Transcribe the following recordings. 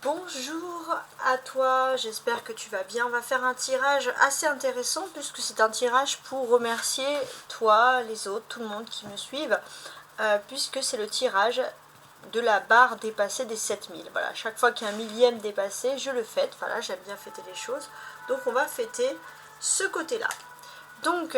Bonjour à toi, j'espère que tu vas bien. On va faire un tirage assez intéressant puisque c'est un tirage pour remercier toi, les autres, tout le monde qui me suivent, puisque c'est le tirage de la barre dépassée des 7000. Voilà, chaque fois qu'il y a un millième dépassé, je le fête. Voilà, j'aime bien fêter les choses. Donc on va fêter ce côté-là. Donc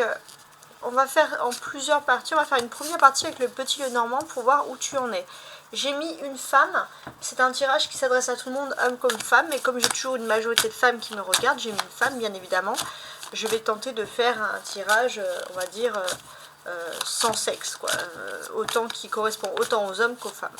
on va faire en plusieurs parties. On va faire une première partie avec le petit Lenormand pour voir où tu en es. J'ai mis une femme. C'est un tirage qui s'adresse à tout le monde, homme comme femme. Mais comme j'ai toujours une majorité de femmes qui me regardent, j'ai mis une femme, bien évidemment. Je vais tenter de faire un tirage, on va dire, sans sexe, quoi. Autant qui correspond autant aux hommes qu'aux femmes.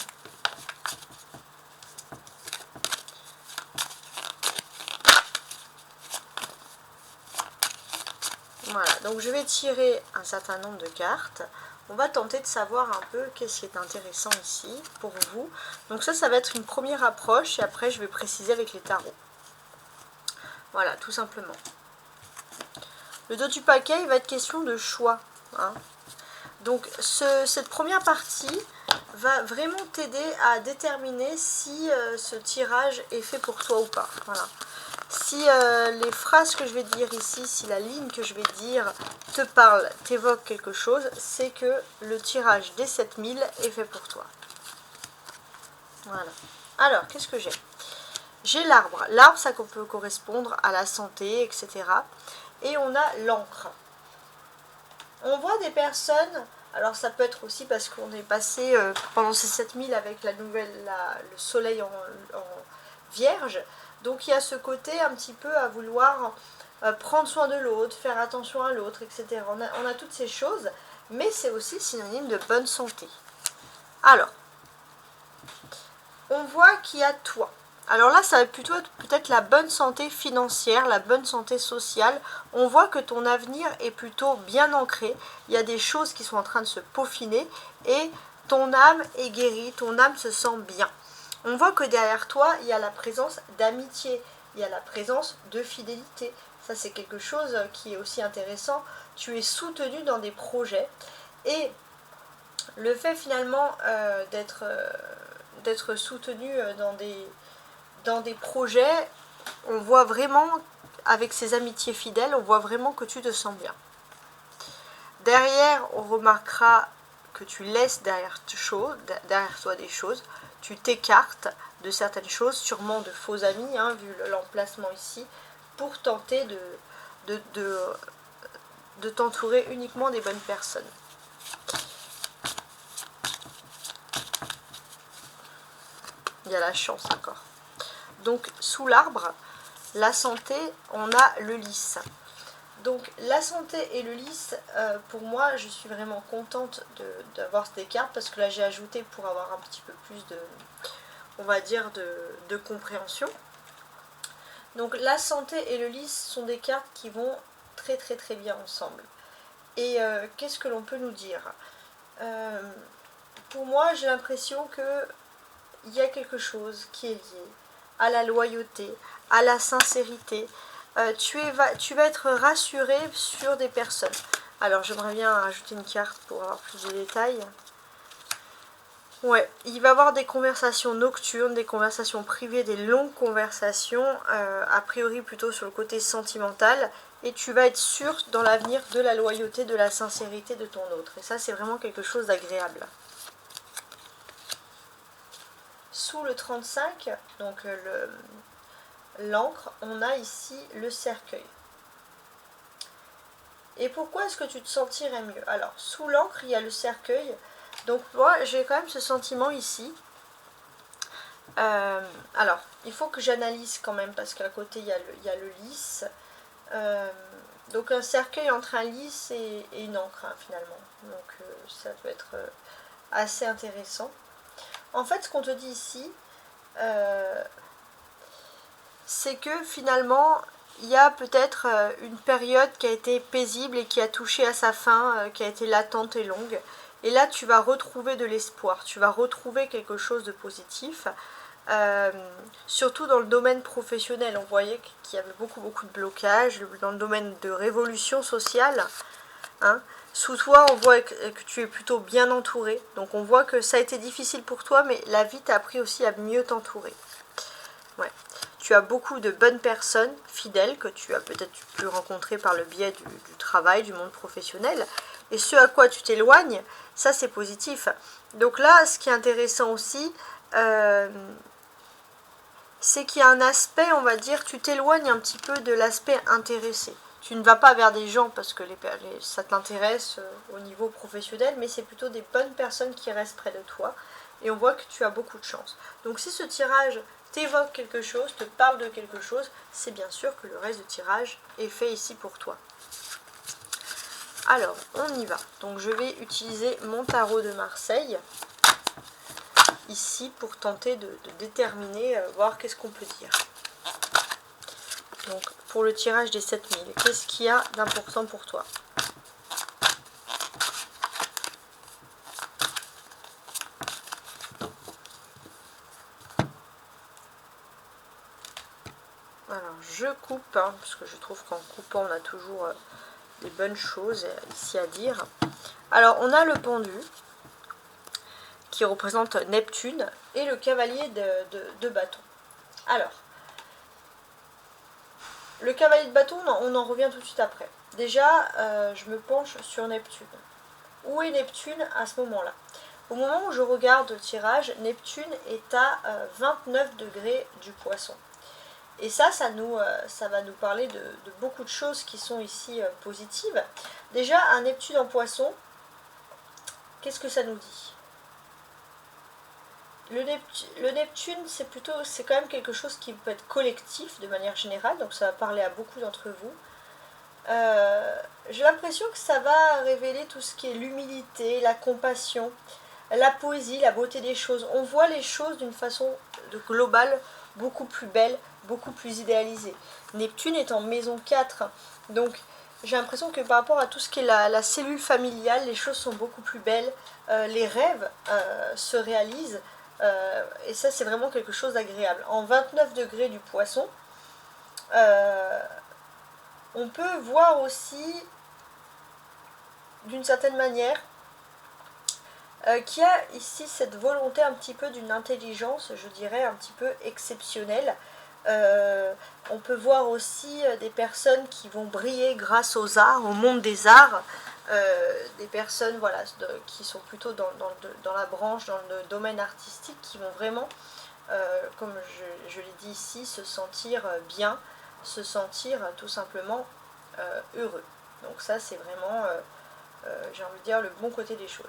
Voilà, donc je vais tirer un certain nombre de cartes. On va tenter de savoir un peu qu'est-ce qui est intéressant ici pour vous. Donc ça va être une première approche et après je vais préciser avec les tarots. Voilà, tout simplement. Le dos du paquet, il va être question de choix. Hein. Donc cette première partie va vraiment t'aider à déterminer si ce tirage est fait pour toi ou pas. Voilà. Si les phrases que je vais dire ici, si la ligne que je vais dire te parle, t'évoque quelque chose, c'est que le tirage des 7000 est fait pour toi. Voilà. Alors, qu'est-ce que j'ai? J'ai l'arbre. L'arbre, ça peut correspondre à la santé, etc. Et on a l'encre. On voit des personnes, alors ça peut être aussi parce qu'on est passé pendant ces 7000 avec le soleil en vierge. Donc il y a ce côté un petit peu à vouloir prendre soin de l'autre, faire attention à l'autre, etc. On a toutes ces choses, mais c'est aussi synonyme de bonne santé. Alors, on voit qu'il y a toi. Alors là, ça va plutôt être peut-être la bonne santé financière, la bonne santé sociale. On voit que ton avenir est plutôt bien ancré. Il y a des choses qui sont en train de se peaufiner et ton âme est guérie, ton âme se sent bien. On voit que derrière toi, il y a la présence d'amitié, il y a la présence de fidélité. Ça, c'est quelque chose qui est aussi intéressant. Tu es soutenu dans des projets et le fait finalement d'être soutenu dans des projets, on voit vraiment, avec ces amitiés fidèles, on voit vraiment que tu te sens bien. Derrière, on remarquera que tu laisses derrière toi des choses, tu t'écartes de certaines choses, sûrement de faux amis, hein, vu l'emplacement ici, pour tenter de t'entourer uniquement des bonnes personnes. Il y a la chance encore. Donc, sous l'arbre, la santé, on a le lys. Donc, la santé et le lys, pour moi, je suis vraiment contente d'avoir des cartes parce que là, j'ai ajouté pour avoir un petit peu plus de, on va dire, de compréhension. Donc, la santé et le lys sont des cartes qui vont très très très bien ensemble. Et qu'est-ce que l'on peut nous dire? Pour moi, j'ai l'impression qu'il y a quelque chose qui est lié à la loyauté, à la sincérité. Tu vas être rassuré sur des personnes. Alors, j'aimerais bien ajouter une carte pour avoir plus de détails. Ouais, il va y avoir des conversations nocturnes, des conversations privées, des longues conversations, a priori plutôt sur le côté sentimental. Et tu vas être sûr dans l'avenir de la loyauté, de la sincérité de ton autre. Et ça, c'est vraiment quelque chose d'agréable. Sous le 35, donc l'encre, on a ici le cercueil. Et pourquoi est-ce que tu te sentirais mieux? Alors, sous l'encre, il y a le cercueil. Donc, moi, j'ai quand même ce sentiment ici. Alors, il faut que j'analyse quand même, parce qu'à côté, il y a le lys. Donc, un cercueil entre un lys et une encre, hein, finalement. Donc, ça peut être assez intéressant. En fait, ce qu'on te dit ici, c'est que finalement, il y a peut-être une période qui a été paisible et qui a touché à sa fin, qui a été latente et longue. Et là, tu vas retrouver de l'espoir, tu vas retrouver quelque chose de positif. Surtout dans le domaine professionnel, on voyait qu'il y avait beaucoup de blocages, dans le domaine de révolution sociale. Hein. Sous toi, on voit que tu es plutôt bien entouré. Donc on voit que ça a été difficile pour toi, mais la vie t'a appris aussi à mieux t'entourer. tu as beaucoup de bonnes personnes fidèles que tu as peut-être pu rencontrer par le biais du travail, du monde professionnel. Et ce à quoi tu t'éloignes, ça c'est positif. Donc là, ce qui est intéressant aussi, c'est qu'il y a un aspect, on va dire, tu t'éloignes un petit peu de l'aspect intéressé. Tu ne vas pas vers des gens parce que ça t'intéresse au niveau professionnel, mais c'est plutôt des bonnes personnes qui restent près de toi. Et on voit que tu as beaucoup de chance. Donc si ce tirage t'évoque quelque chose, te parle de quelque chose, c'est bien sûr que le reste du tirage est fait ici pour toi. Alors, on y va. Donc je vais utiliser mon tarot de Marseille ici pour tenter de déterminer, voir qu'est-ce qu'on peut dire. Donc pour le tirage des 7000, qu'est-ce qu'il y a d'important pour toi? Alors je coupe, hein, parce que je trouve qu'en coupant on a toujours des bonnes choses ici à dire. Alors on a le pendu qui représente Neptune et le cavalier de bâton. Alors, le cavalier de bâton, on en revient tout de suite après. Déjà, je me penche sur Neptune. Où est Neptune à ce moment-là? Au moment où je regarde le tirage, Neptune est à 29 degrés du poisson. Et ça va nous parler de beaucoup de choses qui sont ici positives. Déjà, un Neptune en poisson, qu'est-ce que ça nous dit? Le Neptune, c'est quand même quelque chose qui peut être collectif de manière générale, donc ça va parler à beaucoup d'entre vous. J'ai l'impression que ça va révéler tout ce qui est l'humilité, la compassion, la poésie, la beauté des choses. On voit les choses d'une façon globale, beaucoup plus belle, beaucoup plus idéalisée. Neptune est en maison 4, donc j'ai l'impression que par rapport à tout ce qui est la cellule familiale, les choses sont beaucoup plus belles, les rêves se réalisent, et ça c'est vraiment quelque chose d'agréable. En 29 degrés du poisson, on peut voir aussi, d'une certaine manière, qu'il y a ici cette volonté un petit peu d'une intelligence, je dirais, un petit peu exceptionnelle. On peut voir aussi des personnes qui vont briller grâce aux arts, au monde des arts, des personnes voilà, qui sont plutôt dans la branche, dans le domaine artistique, qui vont vraiment, comme je l'ai dit ici, se sentir bien, se sentir tout simplement heureux. Donc ça c'est vraiment, j'ai envie de dire, le bon côté des choses.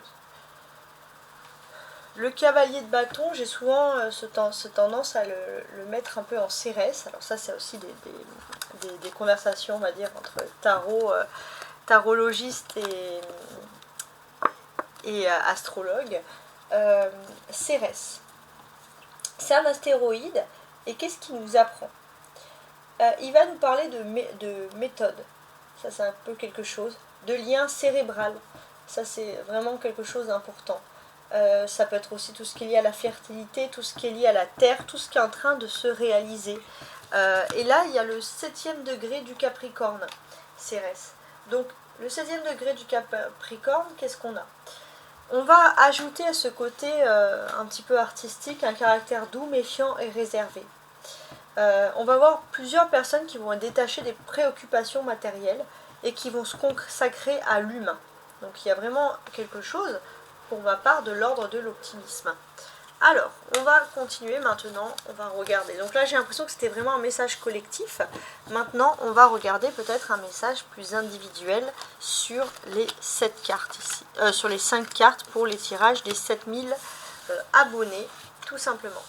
Le cavalier de bâton, j'ai souvent ce tendance à le mettre un peu en cérès. Alors ça c'est aussi des conversations, on va dire, entre tarologiste et astrologue. Cérès, c'est un astéroïde, et qu'est-ce qu'il nous apprend? Il va nous parler de méthode, ça c'est un peu quelque chose, de lien cérébral, ça c'est vraiment quelque chose d'important. Ça peut être aussi tout ce qui est lié à la fertilité, tout ce qui est lié à la terre, tout ce qui est en train de se réaliser. Et là, il y a le 7e degré du Capricorne, Cérès. Donc, le 7e degré du Capricorne, qu'est-ce qu'on a? On va ajouter à ce côté un petit peu artistique un caractère doux, méfiant et réservé. On va voir plusieurs personnes qui vont être détachées des préoccupations matérielles et qui vont se consacrer à l'humain. Donc, il y a vraiment quelque chose pour ma part de l'ordre de l'optimisme. Alors, on va continuer maintenant, on va regarder. Donc là, j'ai l'impression que c'était vraiment un message collectif. Maintenant, on va regarder peut-être un message plus individuel sur les 7 cartes ici. Sur les 5 cartes pour les tirages des 7000 abonnés, tout simplement.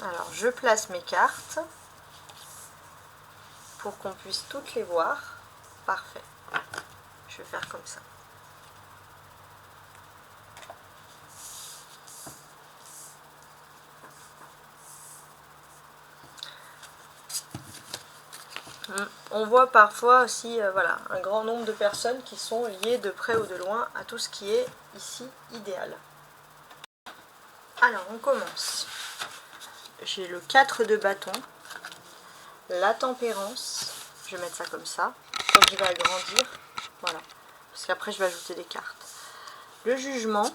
Alors, je place mes cartes pour qu'on puisse toutes les voir. Parfait. Je vais faire comme ça. On voit parfois aussi voilà, un grand nombre de personnes qui sont liées de près ou de loin à tout ce qui est ici idéal. Alors, on commence. J'ai le 4 de bâton, la tempérance, je vais mettre ça comme ça, donc je vais agrandir, voilà, parce qu'après je vais ajouter des cartes. Le jugement,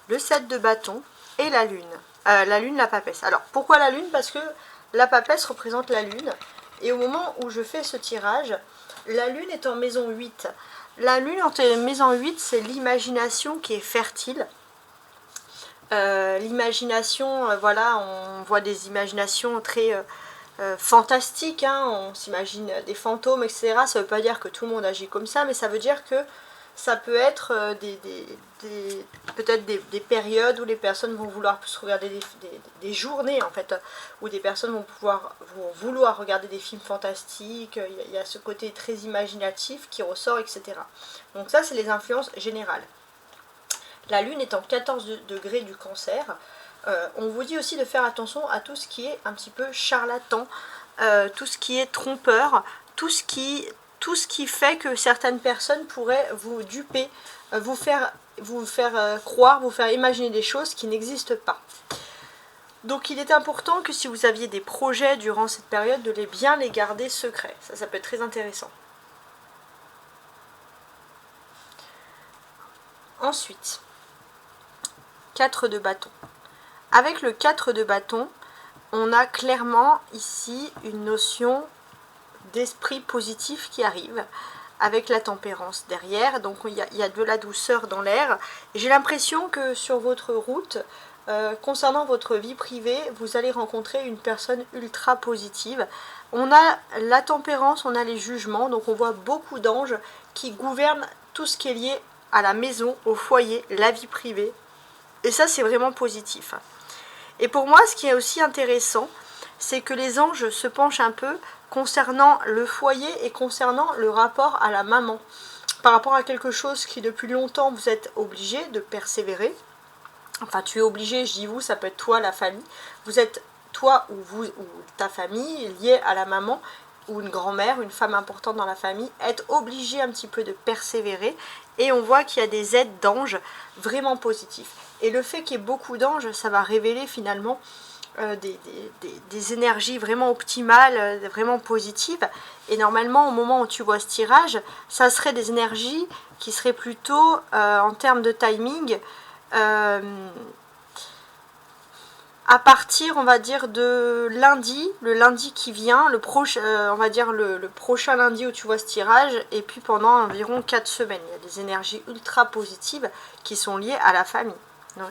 le 7 de bâton et la lune. La papesse. Alors, pourquoi la lune? Parce que la papesse représente la lune. Et au moment où je fais ce tirage, la lune est en maison 8. La lune en maison 8, c'est l'imagination qui est fertile. L'imagination, voilà, on voit des imaginations très fantastiques, hein, on s'imagine des fantômes, etc. Ça ne veut pas dire que tout le monde agit comme ça, mais ça veut dire que ça peut être peut-être des périodes où les personnes vont vouloir plus regarder des journées, en fait, où des personnes vont vouloir regarder des films fantastiques. Il y a ce côté très imaginatif qui ressort, etc. Donc ça, c'est les influences générales. La lune est en 14 degrés du cancer. On vous dit aussi de faire attention à tout ce qui est un petit peu charlatan, tout ce qui est trompeur, tout ce qui fait que certaines personnes pourraient vous duper, vous faire croire, vous faire imaginer des choses qui n'existent pas. Donc il est important que si vous aviez des projets durant cette période, de bien les garder secrets. Ça peut être très intéressant. Ensuite, 4 de bâton. Avec le 4 de bâton, on a clairement ici une notion d'esprit positif qui arrive, avec la tempérance derrière. Donc il y a de la douceur dans l'air. J'ai l'impression que sur votre route, concernant votre vie privée, vous allez rencontrer une personne ultra positive. On a la tempérance, on a les jugements, donc on voit beaucoup d'anges qui gouvernent tout ce qui est lié à la maison, au foyer, la vie privée. Et ça, c'est vraiment positif. Et pour moi, ce qui est aussi intéressant, c'est que les anges se penchent un peu concernant le foyer et concernant le rapport à la maman. Par rapport à quelque chose qui, depuis longtemps, vous êtes obligé de persévérer. Enfin, tu es obligé, je dis vous, ça peut être toi, la famille. Vous êtes, toi ou ta famille, liée à la maman, ou une grand-mère, une femme importante dans la famille, être obligé un petit peu de persévérer. Et on voit qu'il y a des aides d'anges vraiment positifs. Et le fait qu'il y ait beaucoup d'anges, ça va révéler finalement des énergies vraiment optimales, vraiment positives. Et normalement, au moment où tu vois ce tirage, ça serait des énergies qui seraient plutôt, en termes de timing, à partir, on va dire, de lundi, le lundi qui vient, on va dire le prochain lundi où tu vois ce tirage, et puis pendant environ 4 semaines. Il y a des énergies ultra positives qui sont liées à la famille.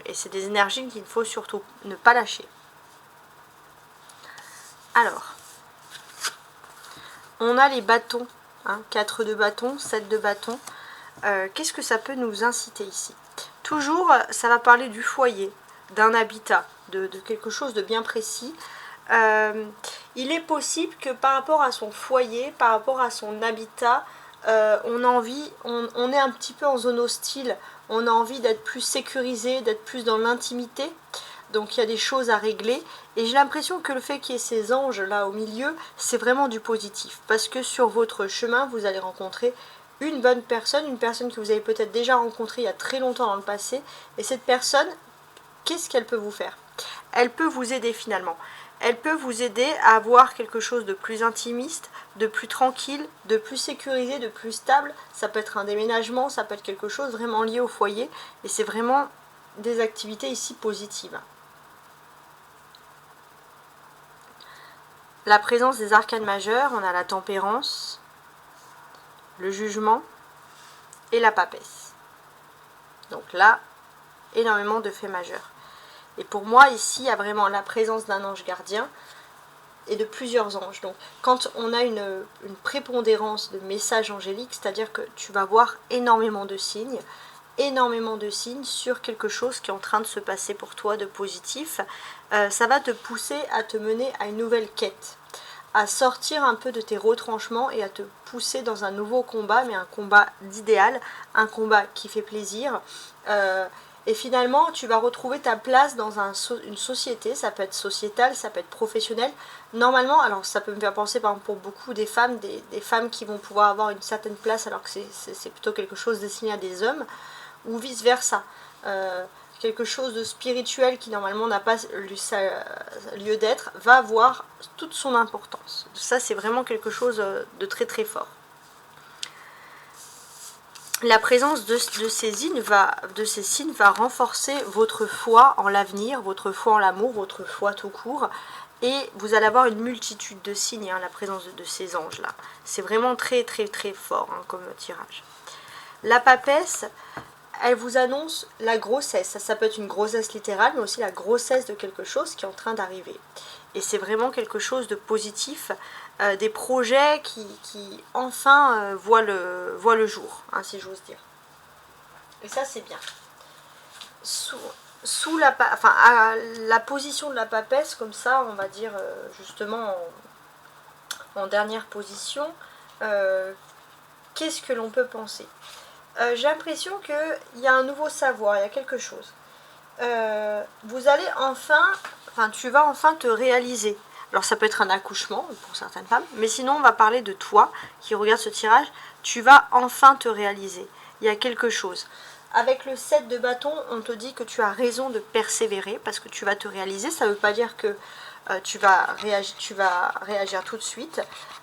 Et c'est des énergies qu'il ne faut surtout ne pas lâcher. Alors, on a les bâtons, hein, 4 de bâton, 7 de bâton. Qu'est-ce que ça peut nous inciter ici? Toujours, ça va parler du foyer, d'un habitat, de quelque chose de bien précis. Il est possible que par rapport à son foyer, par rapport à son habitat, on est un petit peu en zone hostile, on a envie d'être plus sécurisé, d'être plus dans l'intimité. Donc il y a des choses à régler. Et j'ai l'impression que le fait qu'il y ait ces anges là au milieu, c'est vraiment du positif. Parce que sur votre chemin, vous allez rencontrer une bonne personne, une personne que vous avez peut-être déjà rencontrée il y a très longtemps dans le passé. Et cette personne, qu'est-ce qu'elle peut vous faire? Elle peut vous aider finalement. Elle peut vous aider à avoir quelque chose de plus intimiste, de plus tranquille, de plus sécurisé, de plus stable. Ça peut être un déménagement, ça peut être quelque chose vraiment lié au foyer. Et c'est vraiment des activités ici positives. La présence des arcanes majeurs, on a la tempérance, le jugement et la papesse. Donc là, énormément de faits majeurs. Et pour moi, ici, il y a vraiment la présence d'un ange gardien et de plusieurs anges. Donc, quand on a une prépondérance de messages angéliques, c'est-à-dire que tu vas voir énormément de signes sur quelque chose qui est en train de se passer pour toi de positif, ça va te pousser à te mener à une nouvelle quête, à sortir un peu de tes retranchements et à te pousser dans un nouveau combat, mais un combat d'idéal, un combat qui fait plaisir. Et finalement, tu vas retrouver ta place dans une société, ça peut être sociétal, ça peut être professionnel. Normalement, alors ça peut me faire penser par exemple pour beaucoup des femmes, des femmes qui vont pouvoir avoir une certaine place alors que c'est plutôt quelque chose destiné à des hommes, ou vice versa. Quelque chose de spirituel qui normalement n'a pas lieu d'être, va avoir toute son importance. Ça, c'est vraiment quelque chose de très très fort. la présence de ces signes va renforcer votre foi en l'avenir, votre foi en l'amour, votre foi tout court. Et vous allez avoir une multitude de signes, hein, la présence de ces anges-là. C'est vraiment très très très fort hein, comme tirage. La papesse, elle vous annonce la grossesse. Ça peut être une grossesse littérale, mais aussi la grossesse de quelque chose qui est en train d'arriver. Et c'est vraiment quelque chose de positif, des projets qui enfin voient le jour, hein, si j'ose dire. Et ça, c'est bien. Sous la, à la position de la papesse, comme ça, on va dire justement en dernière position, qu'est-ce que l'on peut penser? J'ai l'impression qu'il y a un nouveau savoir, il y a quelque chose. Vous allez tu vas enfin te réaliser. Alors ça peut être un accouchement pour certaines femmes, mais sinon on va parler de toi qui regarde ce tirage. Tu vas enfin te réaliser. Il y a quelque chose. Avec le 7 de bâton, on te dit que tu as raison de persévérer parce que tu vas te réaliser. Ça ne veut pas dire que tu vas réagir tout de suite.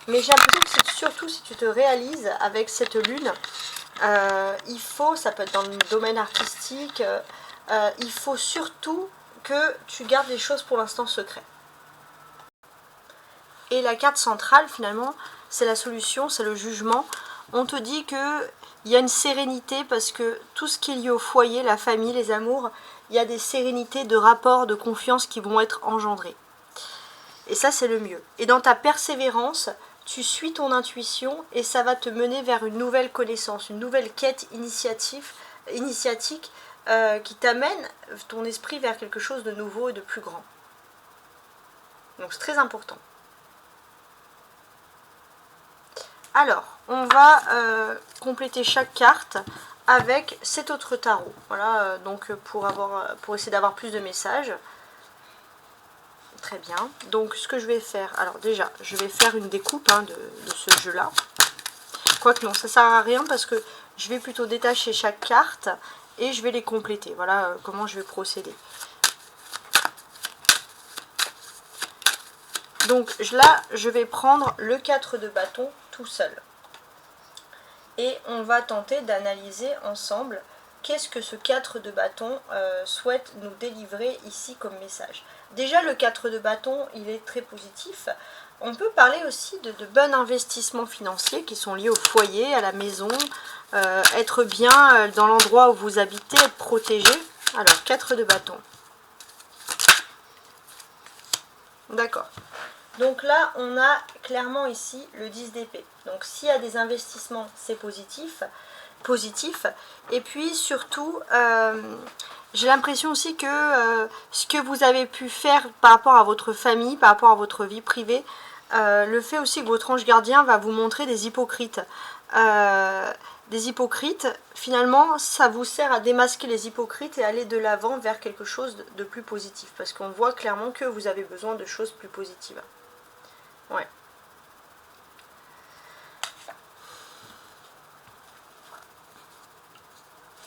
Mais j'ai l'impression que c'est surtout si tu te réalises avec cette lune, il faut, ça peut être dans le domaine artistique, il faut surtout que tu gardes les choses pour l'instant secrètes. Et la carte centrale, finalement, c'est la solution, c'est le jugement. On te dit qu'il y a une sérénité parce que tout ce qui est lié au foyer, la famille, les amours, il y a des sérénités de rapports, de confiance qui vont être engendrées. Et ça, c'est le mieux. Et dans ta persévérance, tu suis ton intuition et ça va te mener vers une nouvelle connaissance, une nouvelle quête initiatique qui t'amène ton esprit vers quelque chose de nouveau et de plus grand. Donc c'est très important. Alors, on va compléter chaque carte avec cet autre tarot. Voilà, donc pour essayer d'avoir plus de messages. Très bien. Donc ce que je vais faire, alors déjà, je vais faire une découpe hein, de ce jeu-là. Quoique non, ça ne sert à rien parce que je vais plutôt détacher chaque carte et je vais les compléter. Voilà comment je vais procéder. Donc là, je vais prendre le 4 de bâton tout seul. Et on va tenter d'analyser ensemble qu'est-ce que ce 4 de bâton souhaite nous délivrer ici comme message. Déjà, le 4 de bâton, il est très positif. On peut parler aussi de bons investissements financiers qui sont liés au foyer, à la maison, être bien dans l'endroit où vous habitez, être protégé. Alors, 4 de bâton. D'accord. Donc là, on a clairement ici le 10 d'épée. Donc s'il y a des investissements, c'est positif. Et puis surtout, j'ai l'impression aussi que ce que vous avez pu faire par rapport à votre famille, par rapport à votre vie privée, le fait aussi que votre ange gardien va vous montrer des hypocrites. Finalement, ça vous sert à démasquer les hypocrites et aller de l'avant vers quelque chose de plus positif. Parce qu'on voit clairement que vous avez besoin de choses plus positives. Ouais.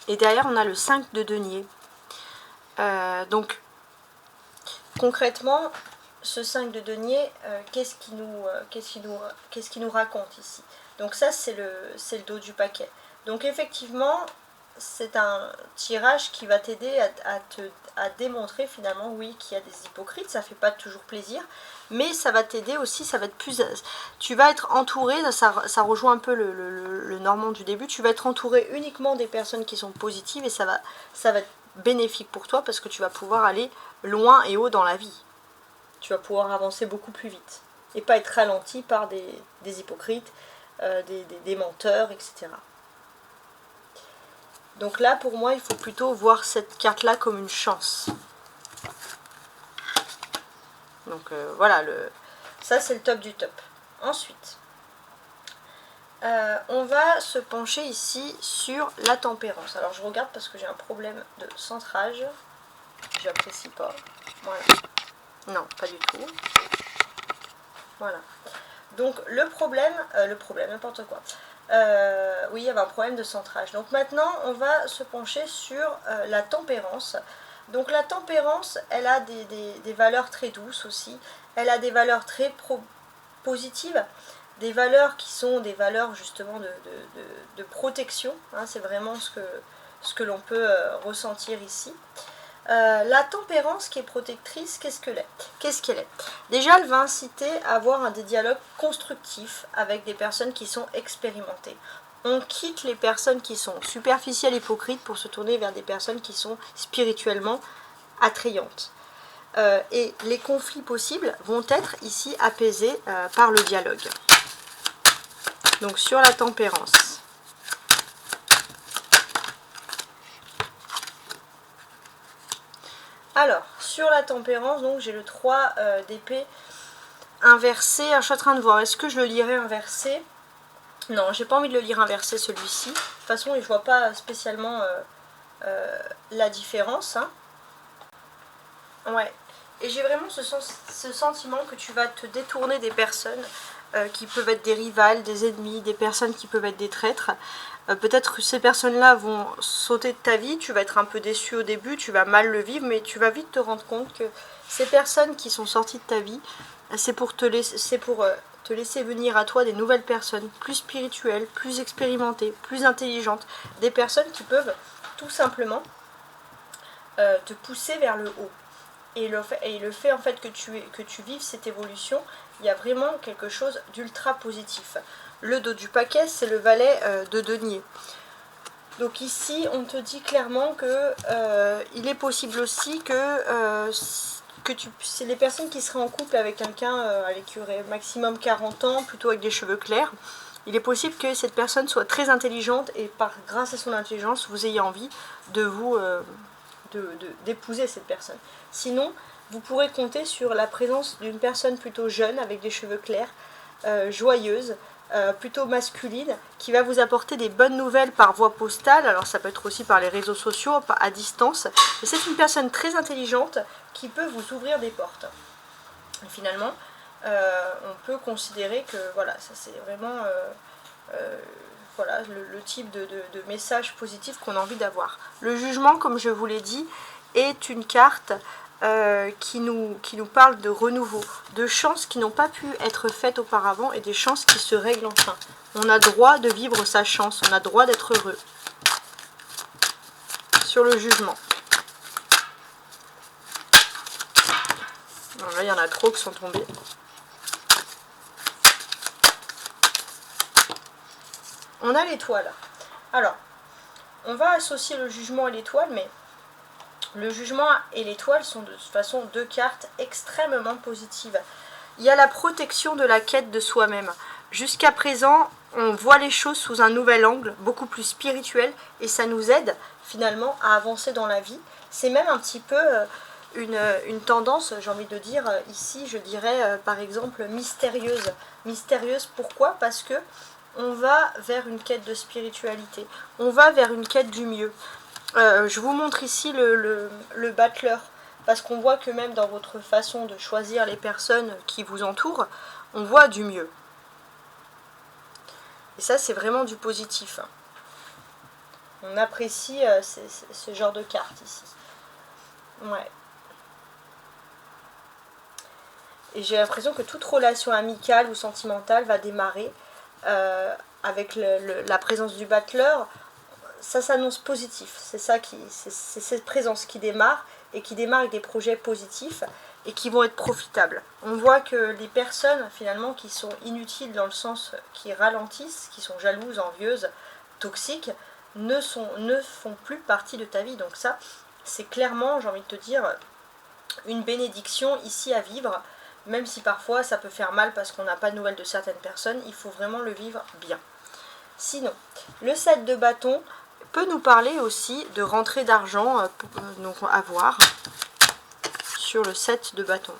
Et derrière, on a le 5 de denier. Donc, concrètement, ce 5 de denier, qu'est-ce qu'il nous raconte ici? Donc ça, c'est le dos du paquet. Donc effectivement, c'est un tirage qui va t'aider à démontrer finalement, oui, qu'il y a des hypocrites. Ça fait pas toujours plaisir, mais ça va t'aider aussi, ça va être plus... Tu vas être entouré, ça rejoint un peu le normand du début, tu vas être entouré uniquement des personnes qui sont positives et ça va être bénéfique pour toi parce que tu vas pouvoir aller loin et haut dans la vie. Tu vas pouvoir avancer beaucoup plus vite et pas être ralenti par des hypocrites, des menteurs, etc. Donc là, pour moi, il faut plutôt voir cette carte-là comme une chance. Donc voilà, ça c'est le top du top. Ensuite, on va se pencher ici sur la tempérance. Alors je regarde parce que j'ai un problème de centrage. J'apprécie pas. Voilà. Non, pas du tout. Voilà. Donc le problème, n'importe quoi. Oui, il y avait un problème de centrage. Donc maintenant, on va se pencher sur la tempérance. Donc la tempérance, elle a des valeurs très douces aussi. Elle a des valeurs très positives. des valeurs qui sont des valeurs justement de protection, hein, c'est vraiment ce que l'on peut ressentir ici. La tempérance qui est protectrice, qu'est-ce qu'elle est? Déjà, elle va inciter à avoir des dialogues constructifs avec des personnes qui sont expérimentées. On quitte les personnes qui sont superficielles, hypocrites, pour se tourner vers des personnes qui sont spirituellement attrayantes. Et les conflits possibles vont être ici apaisés par le dialogue. Donc sur la tempérance. Alors, sur la tempérance, donc j'ai le 3 d'épée inversé. Alors, je suis en train de voir, est-ce que je le lirai inversé? Non, j'ai pas envie de le lire inversé celui-ci. De toute façon, je vois pas spécialement la différence. Hein. Ouais. Et j'ai vraiment ce sentiment que tu vas te détourner des personnes qui peuvent être des rivales, des ennemis, des personnes qui peuvent être des traîtres. Peut-être que ces personnes-là vont sauter de ta vie, tu vas être un peu déçu au début, tu vas mal le vivre, mais tu vas vite te rendre compte que ces personnes qui sont sorties de ta vie, c'est pour te laisser venir à toi des nouvelles personnes, plus spirituelles, plus expérimentées, plus intelligentes, des personnes qui peuvent tout simplement te pousser vers le haut. Et le fait en fait que tu vives cette évolution, il y a vraiment quelque chose d'ultra positif. Le dos du paquet, c'est le valet de denier. Donc ici, on te dit clairement que il est possible aussi que c'est les personnes qui seraient en couple avec quelqu'un qui aurait maximum 40 ans, plutôt avec des cheveux clairs. Il est possible que cette personne soit très intelligente et grâce à son intelligence, vous ayez envie d'épouser cette personne. Sinon, vous pourrez compter sur la présence d'une personne plutôt jeune, avec des cheveux clairs, joyeuse, plutôt masculine, qui va vous apporter des bonnes nouvelles par voie postale. Alors ça peut être aussi par les réseaux sociaux, à distance. Et c'est une personne très intelligente qui peut vous ouvrir des portes. Et finalement, on peut considérer que voilà, ça c'est vraiment voilà, le type de message positif qu'on a envie d'avoir. Le jugement, comme je vous l'ai dit, est une carte qui nous parle de renouveau, de chances qui n'ont pas pu être faites auparavant et des chances qui se règlent enfin. On a droit de vivre sa chance, on a droit d'être heureux. Sur le jugement. Alors là, il y en a trop qui sont tombés. On a l'étoile. Alors, on va associer le jugement et l'étoile, mais le jugement et l'étoile sont de toute façon deux cartes extrêmement positives. Il y a la protection de la quête de soi-même. Jusqu'à présent, on voit les choses sous un nouvel angle, beaucoup plus spirituel, et ça nous aide finalement à avancer dans la vie. C'est même un petit peu une tendance, j'ai envie de dire, ici, je dirais par exemple mystérieuse. Mystérieuse, pourquoi? Parce que on va vers une quête de spiritualité, on va vers une quête du mieux. Je vous montre ici le battleur, parce qu'on voit que même dans votre façon de choisir les personnes qui vous entourent, on voit du mieux. Et ça, c'est vraiment du positif. On apprécie ce genre de carte ici. Ouais. Et j'ai l'impression que toute relation amicale ou sentimentale va démarrer avec la présence du battleur. Ça s'annonce positif. C'est cette présence qui démarre et qui démarre avec des projets positifs et qui vont être profitables. On voit que les personnes finalement qui sont inutiles dans le sens qui ralentissent, qui sont jalouses, envieuses, toxiques, ne font plus partie de ta vie. Donc ça, c'est clairement, j'ai envie de te dire, une bénédiction ici à vivre, même si parfois ça peut faire mal parce qu'on n'a pas de nouvelles de certaines personnes, il faut vraiment le vivre bien. Sinon, le 7 de bâton peut nous parler aussi de rentrée d'argent donc à voir sur le 7 de bâton.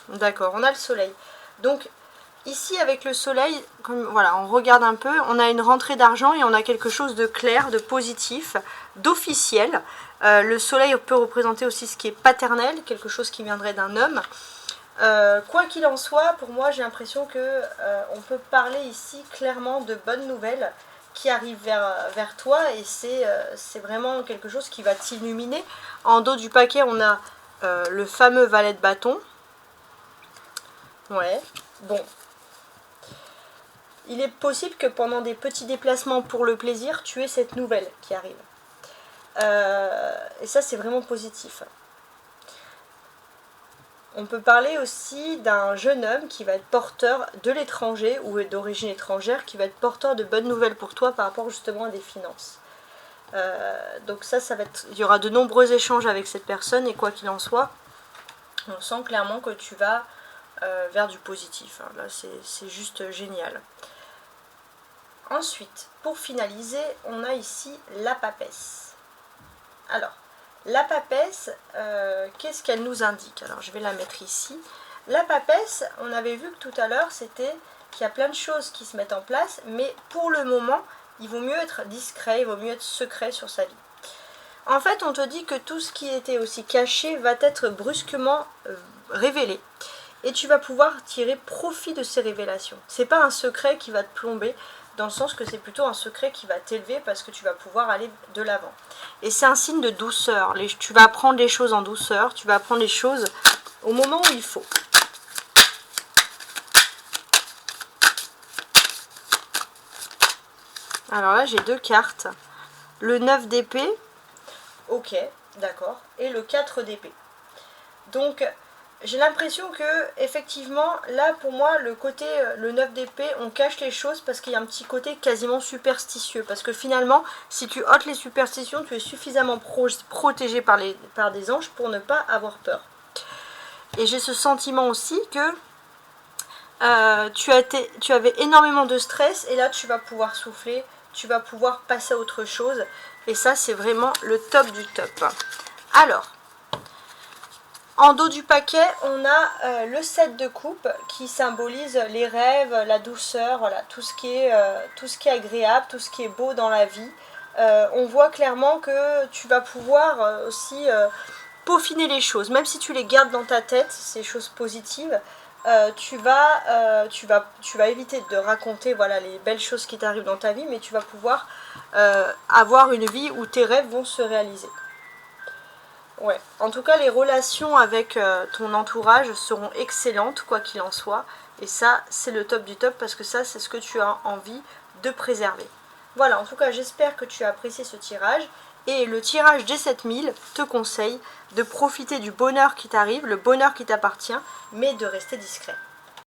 D'accord, on a le soleil. Donc ici avec le soleil, voilà, on regarde un peu, on a une rentrée d'argent et on a quelque chose de clair, de positif, d'officiel. Le soleil peut représenter aussi ce qui est paternel, quelque chose qui viendrait d'un homme. Quoi qu'il en soit, pour moi j'ai l'impression que on peut parler ici clairement de bonnes nouvelles qui arrivent vers toi, et c'est vraiment quelque chose qui va t'illuminer. En dos du paquet, on a le fameux valet de bâton. Ouais, bon. Il est possible que pendant des petits déplacements pour le plaisir, tu aies cette nouvelle qui arrive. Et ça, c'est vraiment positif. On peut parler aussi d'un jeune homme qui va être porteur de l'étranger ou d'origine étrangère, qui va être porteur de bonnes nouvelles pour toi par rapport justement à des finances. Donc ça va être, il y aura de nombreux échanges avec cette personne et quoi qu'il en soit, on sent clairement que tu vas vers du positif. Là, c'est juste génial. Ensuite, pour finaliser, on a ici la papesse. Alors, la papesse, qu'est-ce qu'elle nous indique? Alors, je vais la mettre ici. La papesse, on avait vu que tout à l'heure, c'était qu'il y a plein de choses qui se mettent en place, mais pour le moment, il vaut mieux être discret, il vaut mieux être secret sur sa vie. En fait, on te dit que tout ce qui était aussi caché va être brusquement révélé. Et tu vas pouvoir tirer profit de ces révélations. C'est pas un secret qui va te plomber, dans le sens que c'est plutôt un secret qui va t'élever parce que tu vas pouvoir aller de l'avant. Et c'est un signe de douceur. Tu vas apprendre les choses en douceur, tu vas apprendre les choses au moment où il faut. Alors là, j'ai 2 cartes. Le 9 d'épée, ok, d'accord, et le 4 d'épée. Donc, j'ai l'impression que, effectivement, là, pour moi, le 9 d'épée, on cache les choses parce qu'il y a un petit côté quasiment superstitieux. Parce que finalement, si tu ôtes les superstitions, tu es suffisamment protégé par des anges pour ne pas avoir peur. Et j'ai ce sentiment aussi que tu avais énormément de stress et là, tu vas pouvoir souffler, tu vas pouvoir passer à autre chose. Et ça, c'est vraiment le top du top. Alors, en dos du paquet, on a le 7 de coupe qui symbolise les rêves, la douceur, voilà, tout ce qui est agréable, tout ce qui est beau dans la vie. On voit clairement que tu vas pouvoir aussi peaufiner les choses, même si tu les gardes dans ta tête, ces choses positives. Tu vas éviter de raconter voilà, les belles choses qui t'arrivent dans ta vie, mais tu vas pouvoir avoir une vie où tes rêves vont se réaliser. Ouais, en tout cas les relations avec ton entourage seront excellentes quoi qu'il en soit, et ça c'est le top du top parce que ça c'est ce que tu as envie de préserver. Voilà, en tout cas j'espère que tu as apprécié ce tirage, et le tirage des 7000 te conseille de profiter du bonheur qui t'arrive, le bonheur qui t'appartient, mais de rester discret.